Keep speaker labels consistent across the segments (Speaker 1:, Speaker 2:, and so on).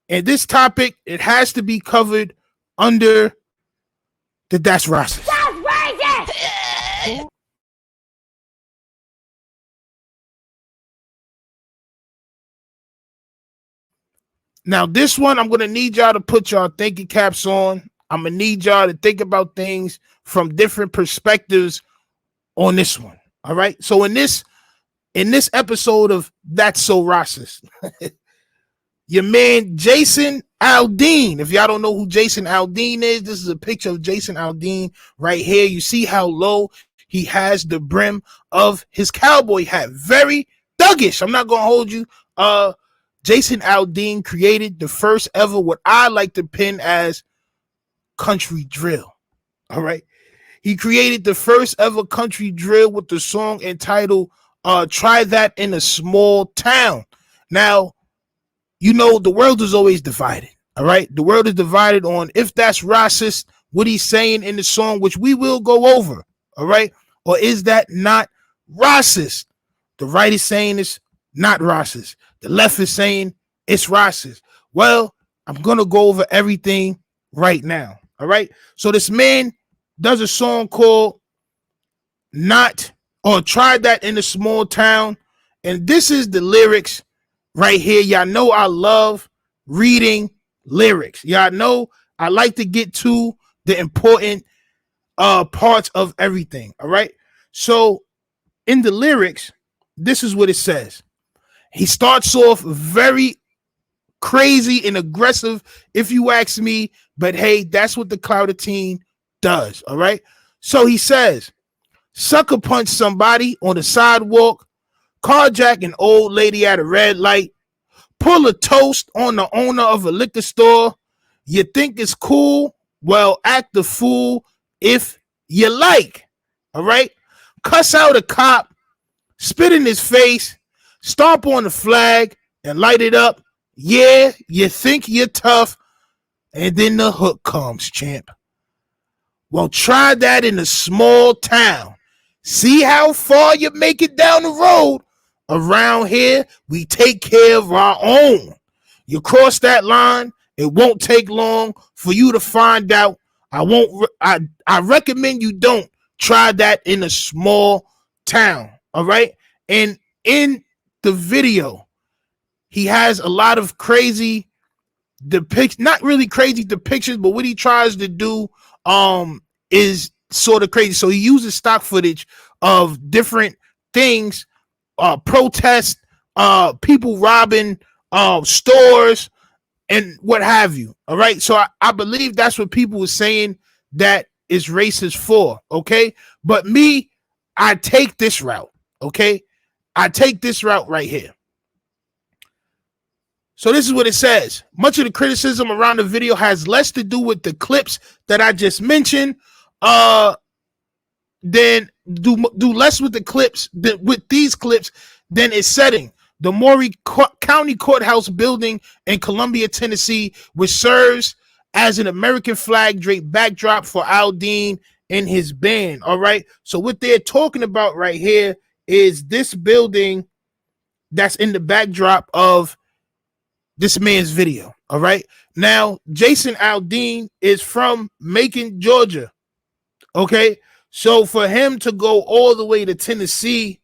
Speaker 1: And this topic, it has to be covered under the That's Racist. That's racist! Now, this one, I'm going to need y'all to put y'all thinking caps on. I'm going to need y'all to think about things from different perspectives on this one. All right. So in this episode of That's So Racist, your man Jason Aldean. If y'all don't know who Jason Aldean is, this is a picture of Jason Aldean right here. You see how low he has the brim of his cowboy hat. Very thuggish. I'm not going to hold you. Jason Aldean created the first ever, what I like to pin as country drill. All right. He created the first ever country drill with the song entitled Try That in a Small Town. Now, you know, the world is always divided. All right. The world is divided on if that's racist, what he's saying in the song, which we will go over. All right. Or is that not racist? The right is saying it's not racist. The left is saying it's racist. Well, I'm going to go over everything right now. All right. So this man does a song called Try That in a Small Town. And this is the lyrics right here. Y'all know I love reading lyrics. Y'all know I like to get to the important parts of everything. All right. So in the lyrics, this is what it says. He starts off very crazy and aggressive, if you ask me. But hey, that's what the Clouded Teen does. All right. So he says, sucker punch somebody on the sidewalk, carjack an old lady at a red light, pull a toast on the owner of a liquor store. You think it's cool? Well, act the fool if you like. All right. Cuss out a cop, spit in his face, stomp on the flag and light it up. Yeah, you think you're tough. And then the hook comes, champ. Well, try that in a small town. See how far you make it down the road. Around here, we take care of our own. You cross that line, it won't take long for you to find out. I recommend you don't try that in a small town. All right. And in the video, he has a lot of crazy depictions, not really crazy depictions, but what he tries to do is sort of crazy. So he uses stock footage of different things, protests, people robbing stores and what have you. All right. So I believe that's what people were saying that is racist for. Okay. But me, I take this route. Okay. I take this route right here. So this is what it says. Much of the criticism around the video has less to do with the clips that I just mentioned. Then do less with the clips with these clips than its setting. The Maury County Courthouse building in Columbia, Tennessee, which serves as an American flag draped backdrop for Aldean and his band. All right. So what they're talking about right here is this building that's in the backdrop of this man's video. All right. Now, Jason Aldean is from Macon, Georgia. Okay. So for him to go all the way to Tennessee,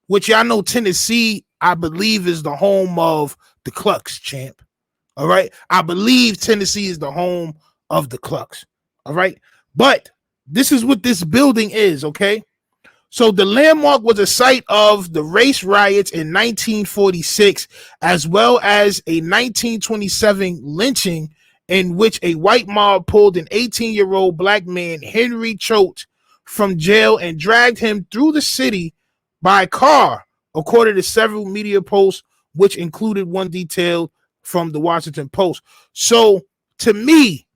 Speaker 1: which y'all know Tennessee, I believe, is the home of the Clucks, champ. All right. I believe Tennessee is the home of the Clucks. All right. But this is what this building is. Okay. So the landmark was a site of the race riots in 1946, as well as a 1927 lynching in which a white mob pulled an 18-year-old black man, Henry Choate, from jail and dragged him through the city by car, according to several media posts, which included one detailed from the Washington Post. So to me,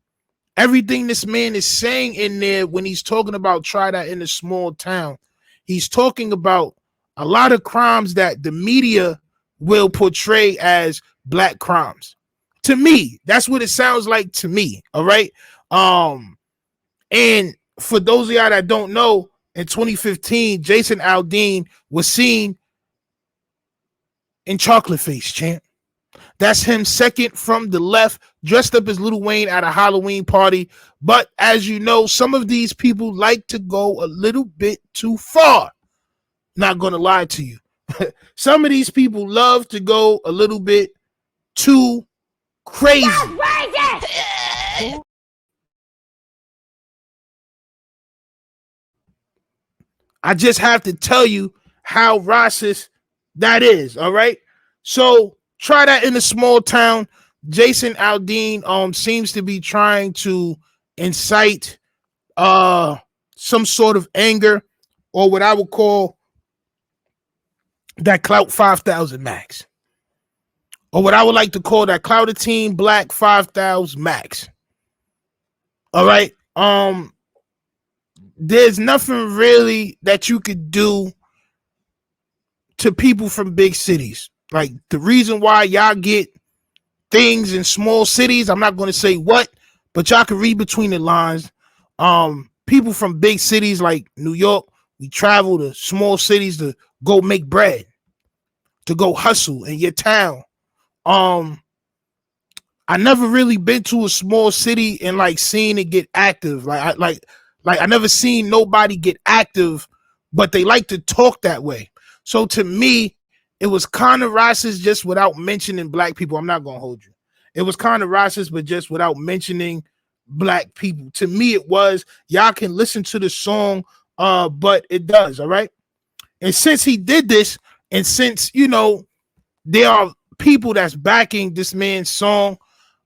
Speaker 1: everything this man is saying in there when he's talking about try that in a small town, he's talking about a lot of crimes that the media will portray as black crimes. To me, that's what it sounds like to me. All right. And for those of y'all that don't know, in 2015, Jason Aldean was seen in Chocolate Face, champ. That's him second from the left, dressed up as Lil Wayne at a Halloween party. But as you know, some of these people like to go a little bit too far. Not going to lie to you. Some of these people love to go a little bit too crazy. I just have to tell you how racist that is. All right. So try that in a small town. Jason Aldean seems to be trying to incite some sort of anger, or what I would call that clout 5,000 max, or what I would like to call that clout team black 5,000 max. All right. There's nothing really that you could do to people from big cities. Like, the reason why y'all get things in small cities, I'm not going to say what, but y'all can read between the lines. People from big cities like New York, we travel to small cities to go make bread, to go hustle in your town. I never really been to a small city and like seen it get active. Like I never seen nobody get active, but they like to talk that way. So to me, it was kind of racist just without mentioning black people. I'm not gonna hold you. It was kind of racist, but just without mentioning black people. To me, it was. Y'all can listen to the song, but it does. All right. And since he did this, and since there are people that's backing this man's song,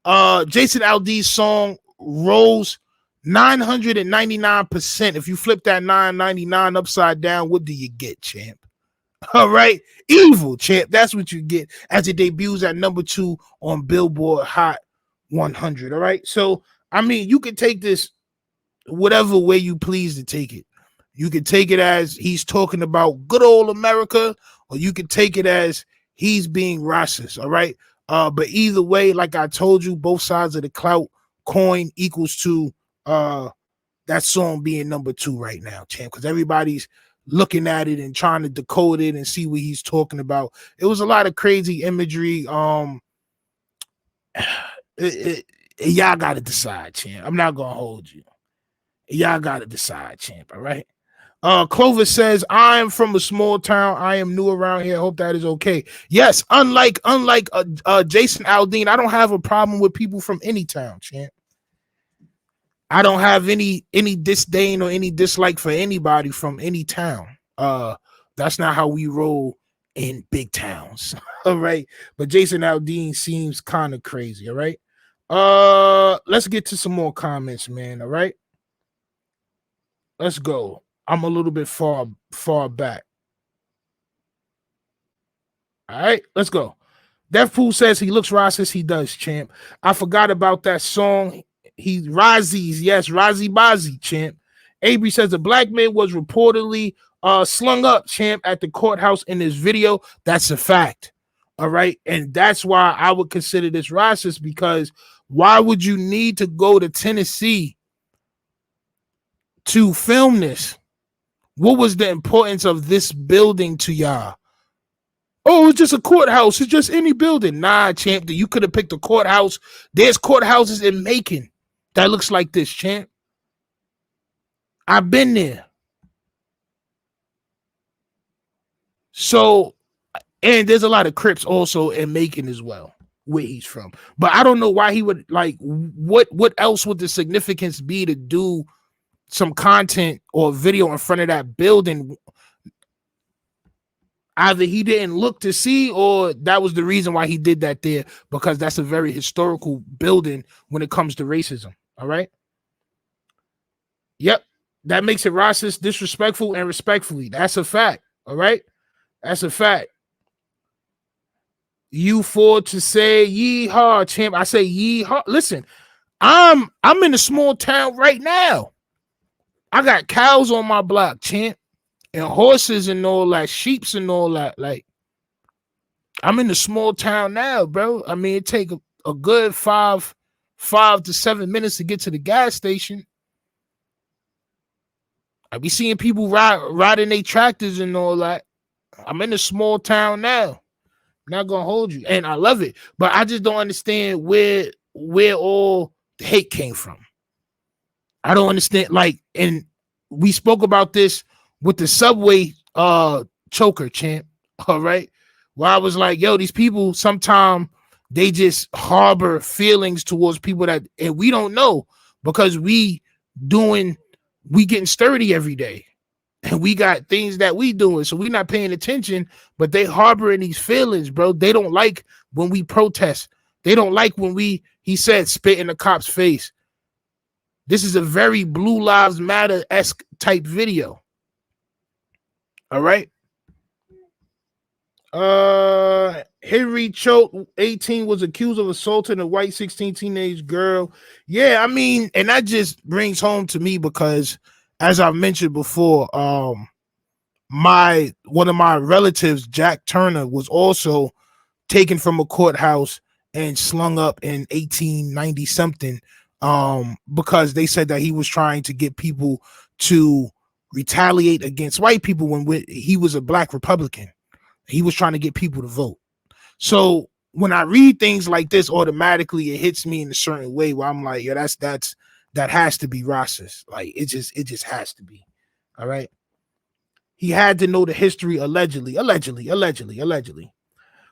Speaker 1: Jason Aldean's song rose 999%. If you flip that 999 upside down, what do you get, champ? All right, evil, champ. That's what you get as it debuts at number 2 on Billboard Hot 100. All right, so I mean, you can take this whatever way you please to take it. You can take it as he's talking about good old America, or you can take it as he's being racist. All right. But either way, like I told you, both sides of the clout coin equals to that song being number 2 right now, champ, because everybody's looking at it and trying to decode it and see what he's talking about. It was a lot of crazy imagery. Y'all got to decide, champ. I'm not gonna hold you. Y'all got to decide, champ. All right. Clovis says, I am from a small town. I am new around here. Hope that is okay. Yes, unlike Jason Aldean, I don't have a problem with people from any town, champ. I don't have any disdain or any dislike for anybody from any town. That's not how we roll in big towns. All right. But Jason Aldean seems kind of crazy. All right. Let's get to some more comments, man. All right. Let's go. I'm a little bit far back. All right, let's go. Deathpool says he looks racist. He does, champ. I forgot about that song. He Razzies, yes, Razzie Bazzi, champ. Avery says the black man was reportedly slung up, champ, at the courthouse in this video. That's a fact. All right, and that's why I would consider this racist, because why would you need to go to Tennessee to film this? What was the importance of this building to y'all? Oh, it's just a courthouse. It's just any building. Nah, champ, you could have picked a courthouse. There's courthouses in Macon that looks like this, champ. I've been there. So, and there's a lot of Crips also in Macon as well, where he's from. But I don't know why he would, like, what else would the significance be to do some content or video in front of that building? Either he didn't look to see, or that was the reason why he did that there, because that's a very historical building when it comes to racism. All right. Yep. That makes it racist, disrespectful, and respectfully. That's a fact. All right. That's a fact. You for to say yeehaw, champ. I say yeehaw. Listen, I'm in a small town right now. I got cows on my block, champ, and horses and all that, sheeps and all that. Like, I'm in a small town now, bro. I mean, it take a good 5 to 7 minutes to get to the gas station. I be seeing people riding their tractors and all that. I'm in a small town now. Not gonna hold you, and I love it, but I just don't understand where all the hate came from. I don't understand. Like, and we spoke about this with the subway choker champ. All right. Where I was like, yo, these people sometimes they just harbor feelings towards people that and we don't know because we getting sturdy every day. And we got things that we doing. So we not paying attention, but they harboring these feelings, bro. They don't like when we protest. They don't like when he said spit in the cop's face. This is a very Blue Lives Matter-esque type video. All right. Henry Choate, 18, was accused of assaulting a white 16 teenage girl. Yeah, I mean, and that just brings home to me because, as I mentioned before, one of my relatives, Jack Turner, was also taken from a courthouse and slung up in 1890 something. Because they said that he was trying to get people to retaliate against white people when he was a black Republican. He was trying to get people to vote. So when I read things like this, automatically it hits me in a certain way where I'm like, yeah, that has to be racist. Like it just has to be. All right. He had to know the history allegedly.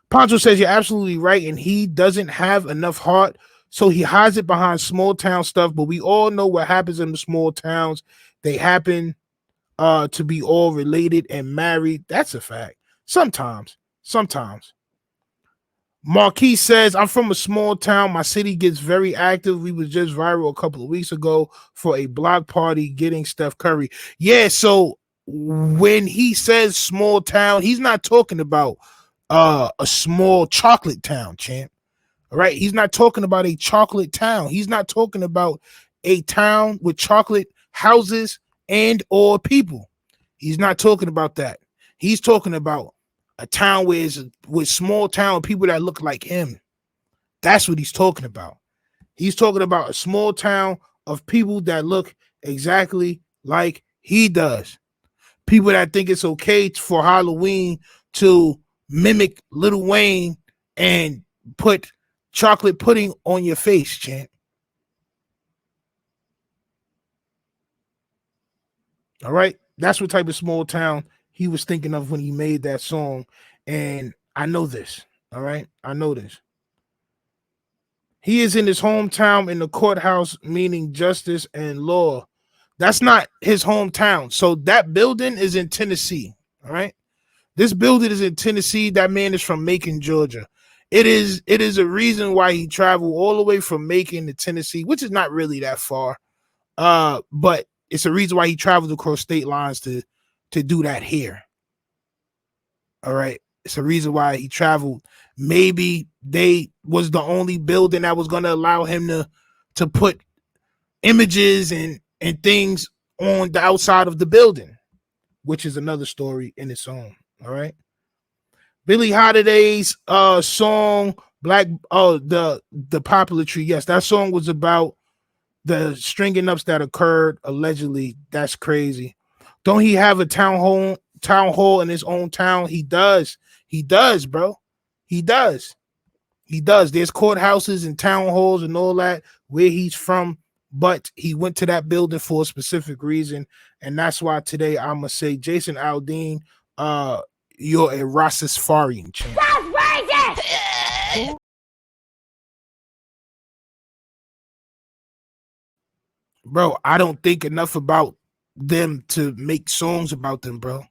Speaker 1: Poncho says you're absolutely right, and he doesn't have enough heart. So he hides it behind small town stuff, but we all know what happens in the small towns. They happen to be all related and married. That's a fact. Sometimes. Marquis says, I'm from a small town. My city gets very active. We was just viral a couple of weeks ago for a block party getting Steph Curry. Yeah, so when he says small town, he's not talking about a small chocolate town, champ. All right, he's not talking about a chocolate town. He's not talking about a town with chocolate houses and or people. He's not talking about that. He's talking about a town with small town people that look like him. That's what he's talking about. He's talking about a small town of people that look exactly like he does. People that think it's okay for Halloween to mimic Lil Wayne and put chocolate pudding on your face, champ. All right. That's what type of small town he was thinking of when he made that song. And I know this. All right. I know this. He is in his hometown in the courthouse, meaning justice and law. That's not his hometown. So that building is in Tennessee. All right. This building is in Tennessee. That man is from Macon, Georgia. It is a reason why he traveled all the way from Macon to Tennessee, which is not really that far. But it's a reason why he traveled across state lines to do that here. All right. It's a reason why he traveled. Maybe they was the only building that was going to allow him to put images and things on the outside of the building, which is another story in its own. All right. Billie Holiday's song Black the Poplar Tree. Yes, that song was about the stringing ups that occurred allegedly. That's crazy. Don't he have a town hall in his own town? He does, bro. He does. There's courthouses and town halls and all that where he's from, but he went to that building for a specific reason, and that's why today I'm gonna say, Jason Aldean, you're a Rastafarian champ. That's racist! Bro, I don't think enough about them to make songs about them, bro.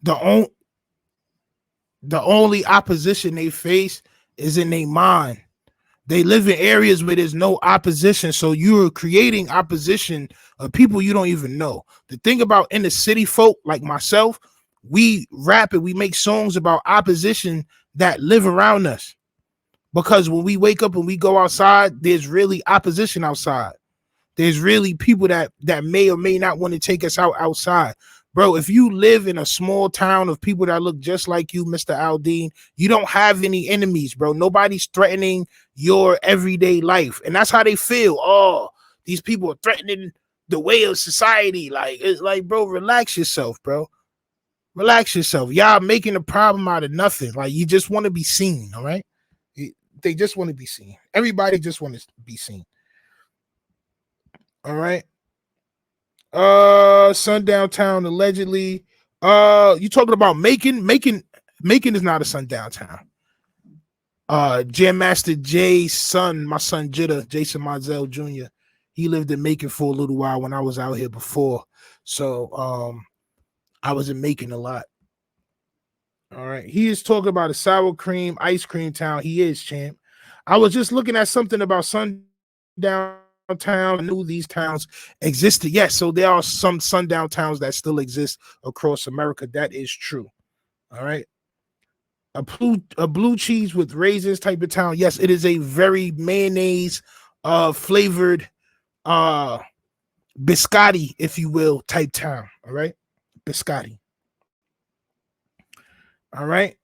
Speaker 1: The only opposition they face is in their mind. They live in areas where there's no opposition, so you're creating opposition of people you don't even know. The thing about inner city folk like myself, we rap and we make songs about opposition that live around us. Because when we wake up and we go outside, there's really opposition outside. There's really people that may or may not want to take us outside. Bro, if you live in a small town of people that look just like you, Mr. Aldean, you don't have any enemies, bro. Nobody's threatening your everyday life. And that's how they feel. Oh, these people are threatening the way of society. Like, it's like, bro, relax yourself, bro. Relax yourself. Y'all making a problem out of nothing. Like, you just want to be seen, all right? They just want to be seen. Everybody just want to be seen. All right. Sundown Town allegedly. You talking about Macon is not a sundown town. Jam Master Jay's son, my son Jitta, Jason Mizell Jr., he lived in Macon for a little while when I was out here before. So I was in Macon a lot. All right. He is talking about a sour cream, ice cream town. He is, champ. I was just looking at something about sundown town. I knew these towns existed. Yes, so there are some sundown towns that still exist across America. That is true. All right. A blue cheese with raisins type of town. Yes, it is a very mayonnaise flavored biscotti, if you will, type town. All right. Biscotti. All right.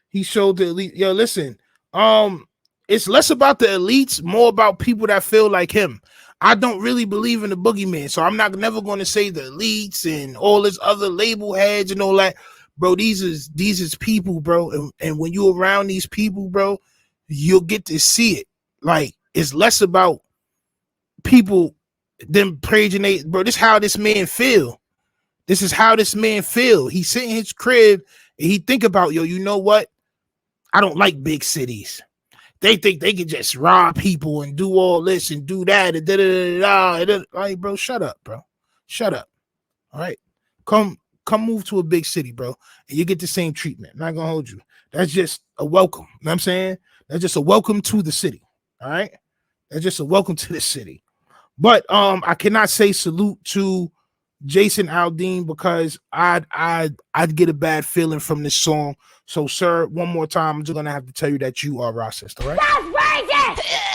Speaker 1: He showed the elite. Yo, listen. It's less about the elites, more about people that feel like him. I don't really believe in the boogeyman, so I'm never going to say the elites and all this other label heads and all that. Bro, these is people, bro. And when you're around these people, bro, you'll get to see it. Like, it's less about people them praising they, bro. This is how this man feel. This is how this man feel. He sit in his crib and he think about, yo, you know what? I don't like big cities. They think they can just rob people and do all this and do that and da. Like, bro, shut up, bro. Shut up. All right. Come move to a big city, bro, and you get the same treatment. Not gonna hold you. That's just a welcome. You know what I'm saying? That's just a welcome to the city. All right. That's just a welcome to the city. But I cannot say salute to Jason Aldean because I'd get a bad feeling from this song. So, sir, one more time, I'm just gonna have to tell you that you are racist. All right. That's racist!